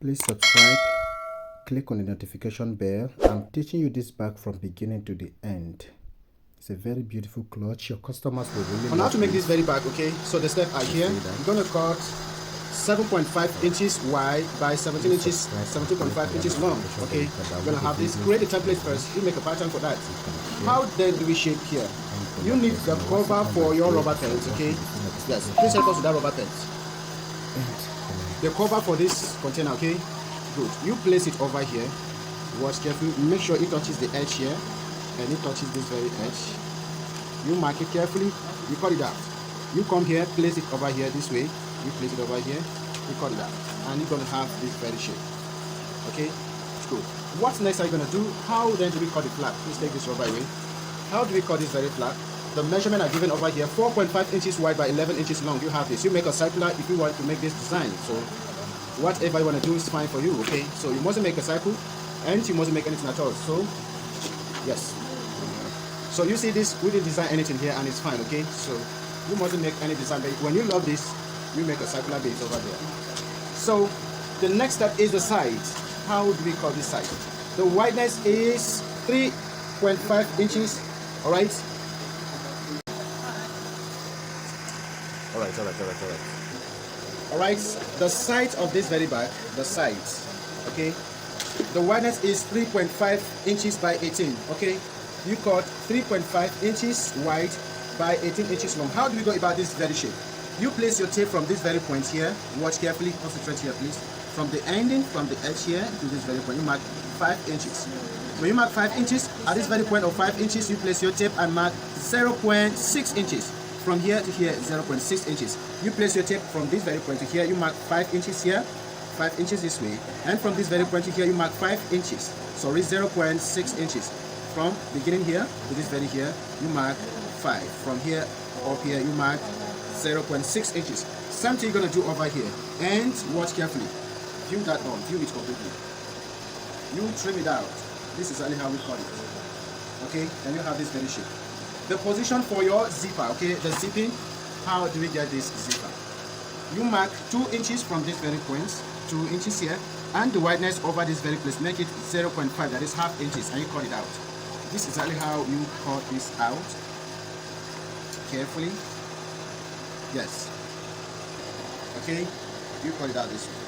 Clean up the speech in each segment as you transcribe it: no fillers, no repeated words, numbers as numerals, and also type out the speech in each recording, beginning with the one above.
Please subscribe, click on the notification bell. I'm teaching you this bag from beginning to the end. It's a very beautiful clutch. Your customers will really on how to make this very bag. Okay, so the steps are here. You're gonna cut 7.5 inches wide by 17 inches, 17.5 inches long. Okay, you're gonna have this. Create a template first. You make a pattern for that. How then do we shape here? You need the cover for your rubber pants. Okay, yes, please help us with that rubber pants. The cover for this container. Okay, good. You place it over here. Watch carefully. Make sure it touches the edge here, and it touches this very edge. You mark it carefully. You cut it out. You come here, place it over here this way. You place it over here. You cut it out, and you're gonna have this very shape. Okay, good. What next are you gonna do? How then do we cut it flat? Please take this rubber away. How do we cut this very flat? The measurement are given over here, 4.5 inches wide by 11 inches long. You have this. You make a circular if you want to make this design. So whatever you want to do is fine for you. Okay, so you mustn't make a circle, and you mustn't make anything at all. So yes. So you see this, we didn't design anything here, and it's fine. Okay, so you mustn't make any design. But when you love this, you make a circular base over there. So the next step is the side. How do we cut this side? The wideness is 3.5 inches. All right. All right. The sides of this very bag, the sides. Okay. The wideness is 3.5 inches by 18. Okay. You cut 3.5 inches wide by 18 inches long. How do we go about this very shape? You place your tape from this very point here. Watch carefully, concentrate here please. From the ending, from the edge here to this very point, you mark 5 inches. When you mark 5 inches, at this very point of 5 inches, you place your tape and mark 0.6 inches. From here to here, 0.6 inches. You place your tape from this very point to here, you mark 5 inches here, 5 inches this way. And from this very point to here, you mark 5 inches. Sorry, 0.6 inches. From beginning here to this very here, you mark 5. From here up here, you mark 0.6 inches. Same thing you're going to do over here. And watch carefully. View that down. View it completely. You trim it out. This is only how we cut it. Okay? And you have this very shape. The position for your zipper, okay? The zipping, how do we get this zipper? You mark 2 inches from this very point, 2 inches here, and the wideness over this very place, make it 0.5, that is half inches, and you cut it out. This is exactly how you cut this out. Carefully. Yes. Okay? You cut it out this way.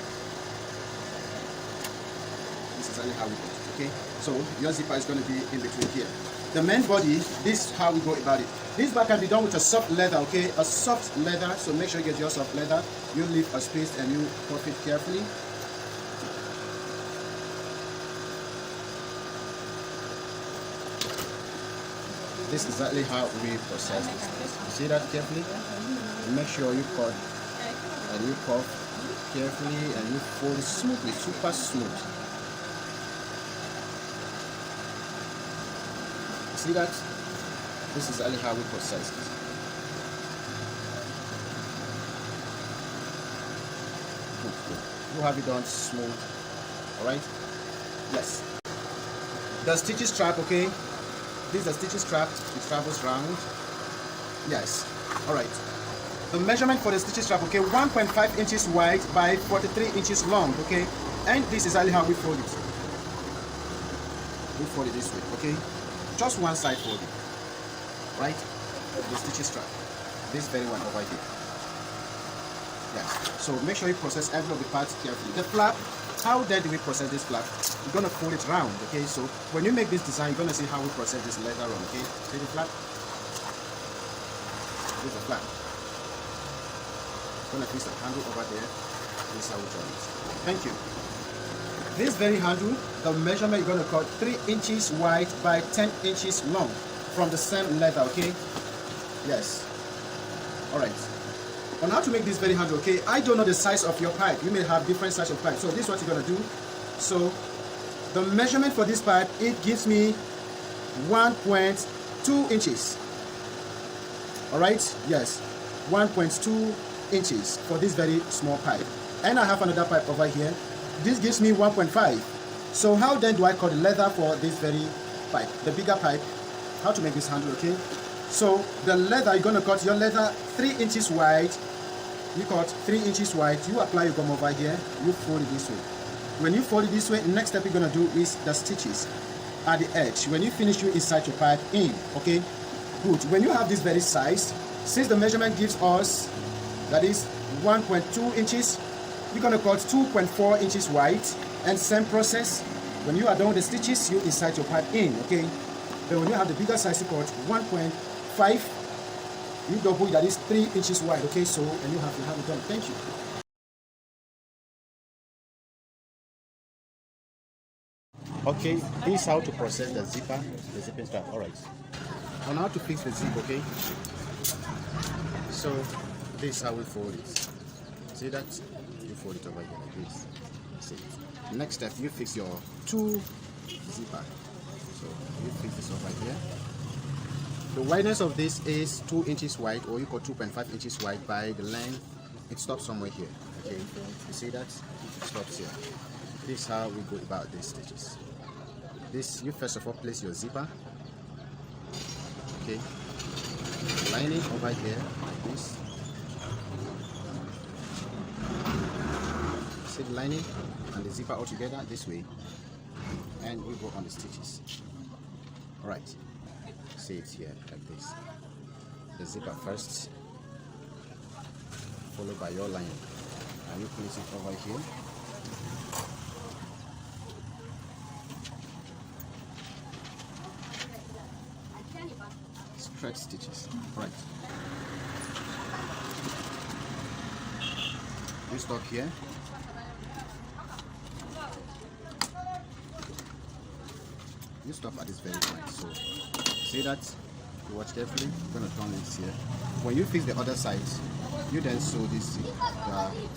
This is exactly how we cut it. Okay? So your zipper is going to be in between here. The main body, this is how we go about it. This bag can be done with a soft leather, okay? A soft leather, so make sure you get your soft leather. You leave a space and you cut it carefully. This is exactly how we process this. You see that carefully? Make sure you cut and you puff carefully and you fold smoothly, super smooth. See that? This is exactly how we process it. Good. You have it done smooth. Alright? Yes. The stitches strap, okay? This is the stitches strap. It travels round. Yes. Alright. The measurement for the stitches strap, okay? 1.5 inches wide by 43 inches long, okay? And this is exactly how we fold it. We fold it this way, okay? Just one side folding, right? The stitches strap, this very one over here. Yes. So make sure you process every of the parts carefully. The flap, how then do we process this flap? We're gonna fold it round, okay? So when you make this design, you're gonna see how we process this later on, okay? See the flap? This is the flap. Gonna place the handle over there. This is how we join it. Thank you. This very handle, the measurement you're going to cut 3 inches wide by 10 inches long from the same leather, okay? Yes. Alright. On how to make this very handle, okay? I don't know the size of your pipe. You may have different size of pipe. So this is what you're going to do. So the measurement for this pipe, it gives me 1.2 inches. Alright? Yes. 1.2 inches for this very small pipe. And I have another pipe over here. This gives me 1.5. So how then do I cut the leather for this very pipe, the bigger pipe? How to make this handle, okay? So the leather, you're going to cut your leather 3 inches wide. You cut 3 inches wide. You apply your gum over here. You fold it this way. When you fold it this way, the next step you're gonna do is the stitches at the edge. When you finish, you insert your pipe in. Okay, good. When you have this very size, since the measurement gives us that is 1.2 inches, we're gonna cut 2.4 inches wide, and same process. When you are done with the stitches, you insert your pipe in. Okay, but when you have the bigger size, you cut 1.5. You double, that is 3 inches wide. Okay, so and you have it done. Thank you. Okay, this is how to process the zipper, the zipping strap. All right. On how to fix the zip, okay? So this is how we fold it. See that? You fold it over here like this. See. Next step, you fix your two zipper. So you fix this over here. The wideness of this is 2 inches wide, or you call 2.5 inches wide by the length. It stops somewhere here. Okay. You see that? It stops here. This is how we go about these stitches. This, you first of all place your zipper. Okay, lining over here like this. See the lining and the zipper all together this way, and we go on the stitches. All right, see it here like this. The zipper first, followed by your lining, and you place it over here. Stretch stitches. Right. You stop here. You stop at this very point. So see that? You watch carefully. I'm gonna turn this here. When you fix the other side, you then sew this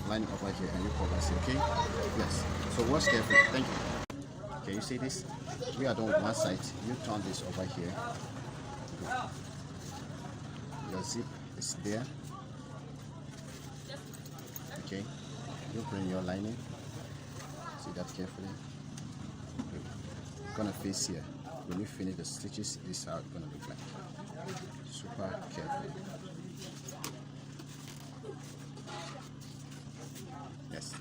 line over here and you cover it. Okay? Yes. So watch carefully. Thank you. Okay, you see this? We are done with one side. You turn this over here. Your zip is there. Okay, you bring your lining. See that carefully. You're gonna face here. When you finish the stitches, this is how it's gonna look like. Super carefully. Yes.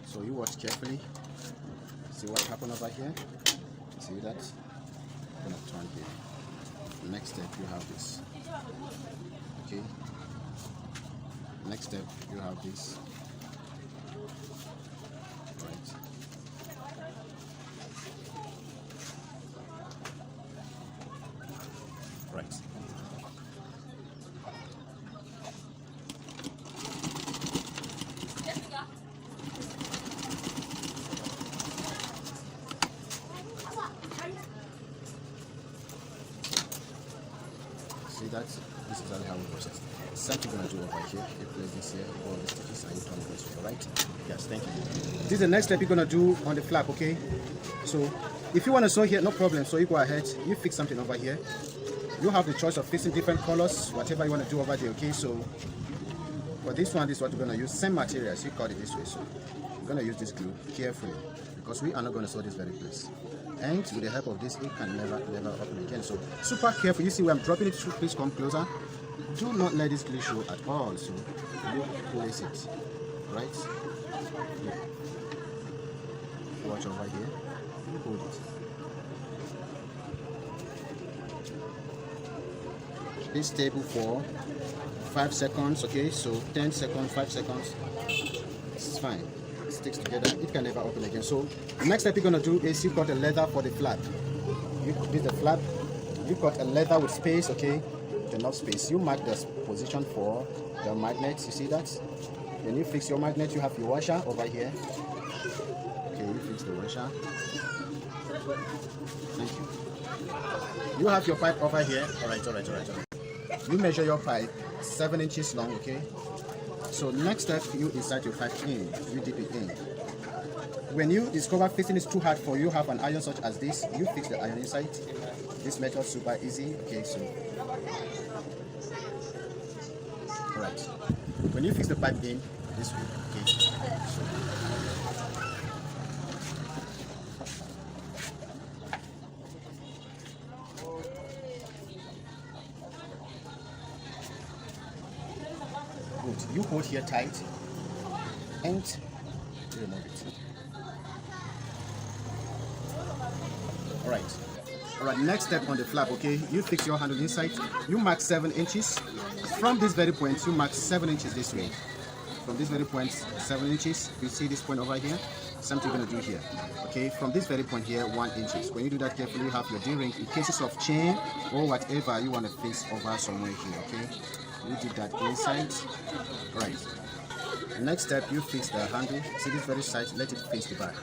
So you watch carefully. See what happened over here? See that? I'm gonna turn here. Next step, you have this. Okay. Next step, you have this. Right. Right. See that? This is exactly how we process. Same thing you're gonna do over here. You place this here, all the stitches, and you turn it this way. Alright? Yes, thank you. This is the next step you're gonna do on the flap, okay? So if you want to sew here, no problem. So you go ahead, you fix something over here. You have the choice of fixing different colors, whatever you want to do over there, okay? So for this one, this is what we're gonna use. Same materials, you cut it this way. So we're gonna use this glue carefully because we are not gonna sew this very place. And with the help of this, it can never open again. So super careful. You see where I'm dropping it through, please come closer. Do not let this glue show at all. So you place it, right? Yeah. Watch over here. You hold it. This table for 5 seconds, okay? So 10 seconds, 5 seconds. It's fine. Sticks together, it can never open again. So the next step you're gonna do is you cut a leather for the flap. You this the flap, you cut a leather with space, okay? With enough space. You mark the position for the magnet. You see that? When you fix your magnet, you have your washer over here. Okay, you fix the washer. Thank you. You have your pipe over here. Alright. You measure your pipe 7 inches long, okay? So next step, you insert your pipe in, you dip it in. When you discover fixing is too hard for you, have an iron such as this, you fix the iron inside. This method is super easy, okay, so. Alright. When you fix the pipe in, this way, okay. So. you hold here tight and remove it. All right, next step on the flap. Okay, you fix your handle inside, you mark 7 inches from this very point. You mark 7 inches this way. From this very point, 7 inches. You see this point over here? Something you're gonna do here. Okay, from this very point here, 1 inches. When you do that carefully, you have your D-ring in cases of chain or whatever you want to fix over somewhere here. Okay, you did that inside. All right. Next step, you fix the handle. See this very side, let it face the back.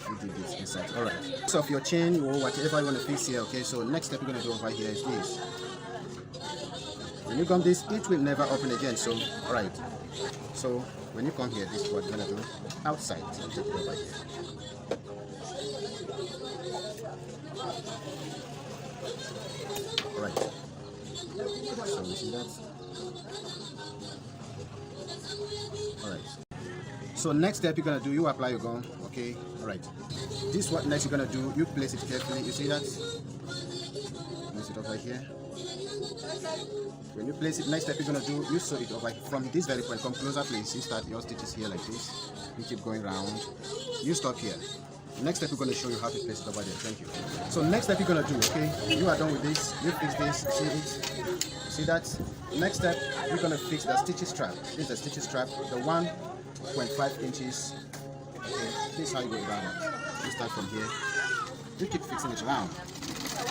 You did this inside. All right. So of your chain or whatever you want to fix here. Okay, so next step you're gonna do over here is this. When you come this, it will never open again. So, all right. So when you come here, this is what you're gonna do. Outside, take it over here. All right. So you see that? All right. So next step you're gonna do, you apply your gun. Okay. All right. This is what next you're gonna do. You place it carefully. You see that? Place it over here. When you place it, next step you're gonna do, you sew it over from this very point. Come closer, please. You start your stitches here like this. You keep going round. You stop here. Next step we're gonna show you how to place it over there. Thank you. So next step you're gonna do, okay? You are done with this. You fix this. See it? See that? Next step you're gonna fix the stitches strap. This is the stitches strap. The 1.5 inches. Okay. This is how you go around it. You start from here. You keep fixing it around.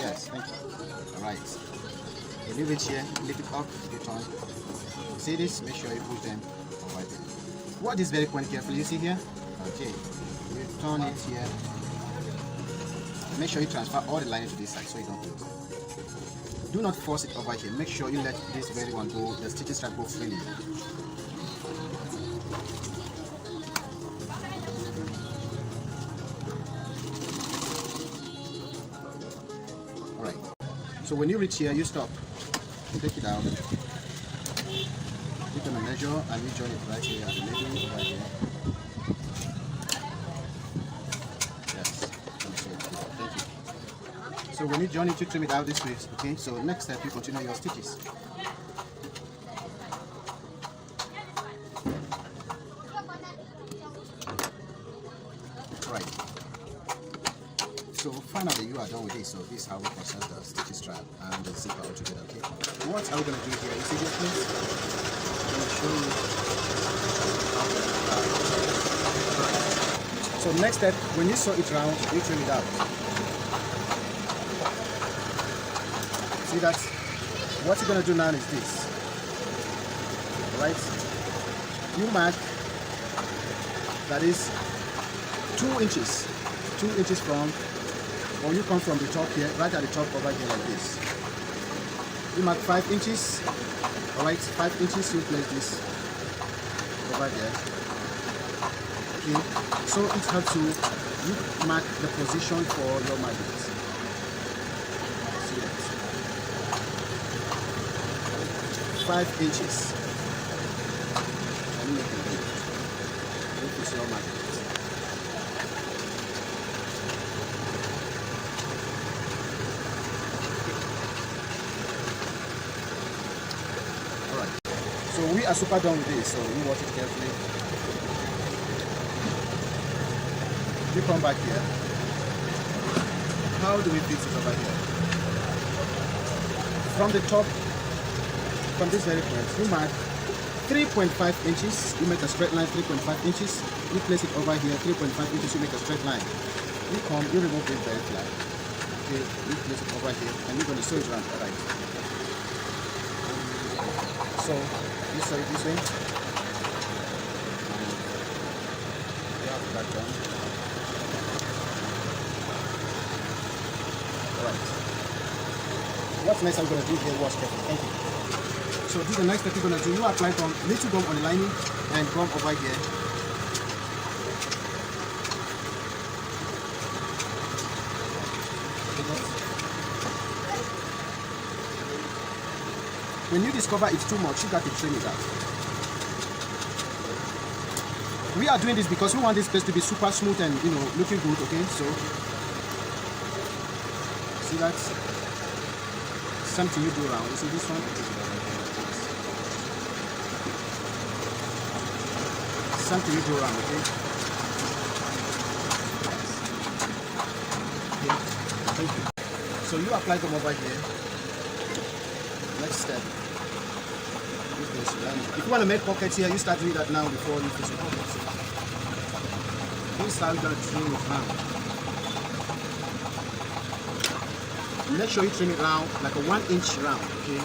Yes. Thank you. All right. You leave it here, lift it up, you turn. See this? Make sure you push them over there. Watch this very point carefully. You see here? Okay. You turn it here. Make sure you transfer all the lining to this side so you don't lose. Do not force it over here. Make sure you let this very one go, the stitches strap go freely. Alright. So when you reach here, you stop. Take it out. You're gonna measure and you join it right here at the middle right here. Yes. Thank you. So when you join it, you trim it out this way. Okay. So next step, you continue your stitches. Right. So finally you are done with this. So this is how we process the stitches strap and the zipper all together. Okay. What are we gonna do here? You see this place? I'm gonna show you how. So next step, when you sew it round, you trim it out. See that? What you're gonna do now is this. Alright? You mark, that is 2 inches. 2 inches from, or you come from the top here, right at the top over here like this. You mark 5 inches. Alright, 5 inches, you place this over there. Okay, so it helps you mark the position for your magnet. See that? 5 inches. And make it big. This is your magnet. So we are super done with this, so you watch it carefully. You come back here. How do we fix it over here? From the top, from this very point, you mark 3.5 inches, you make a straight line 3.5 inches, you place it over here, 3.5 inches, you make a straight line. You come, you remove this very flat. Okay, you place it over here, and you're going to sew it around, alright. So, you sew it this way. You have that done. Alright. What's next I'm going to do here? Watch carefully. Thank you. So this is the next step you're going to do. You apply gum, little gum on the lining and gum over here. When you discover it's too much, you got to trim it out. We are doing this because we want this place to be super smooth and, you know, looking good, okay? So, see that? Something you do around. You see this one? same thing you do around, okay? Okay, thank you. So you apply them over here. Next step. If you want to make pockets here, you start doing that now before you fix your pockets. This is how you're going to trim it round. Make sure you trim it round, like a 1 inch round, okay?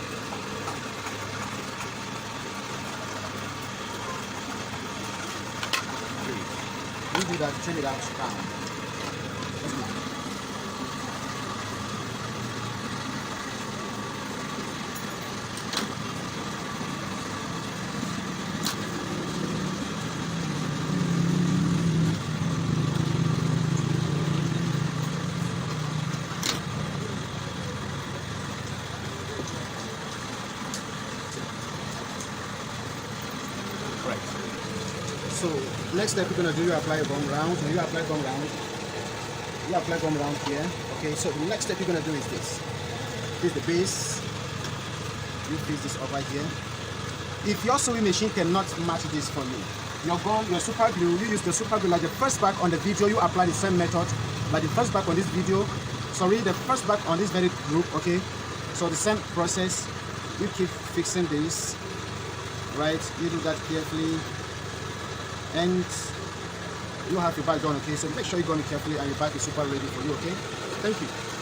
You do that, trim it out round. So next step you're gonna do, you apply a gum round. When you apply gum round, you apply gum round here. Okay, so the next step you're gonna do is this. This is the base. You fix this over here. If your sewing machine cannot match this for you, your gum, your super glue, you use the super glue like the first back on the video, you apply the same method like the first back on this video. Sorry, the first back on this very group, okay? So the same process, you keep fixing this, right? You do that carefully. And you have your bag done, okay? So make sure you're going carefully and your bag is super ready for you, okay? Thank you.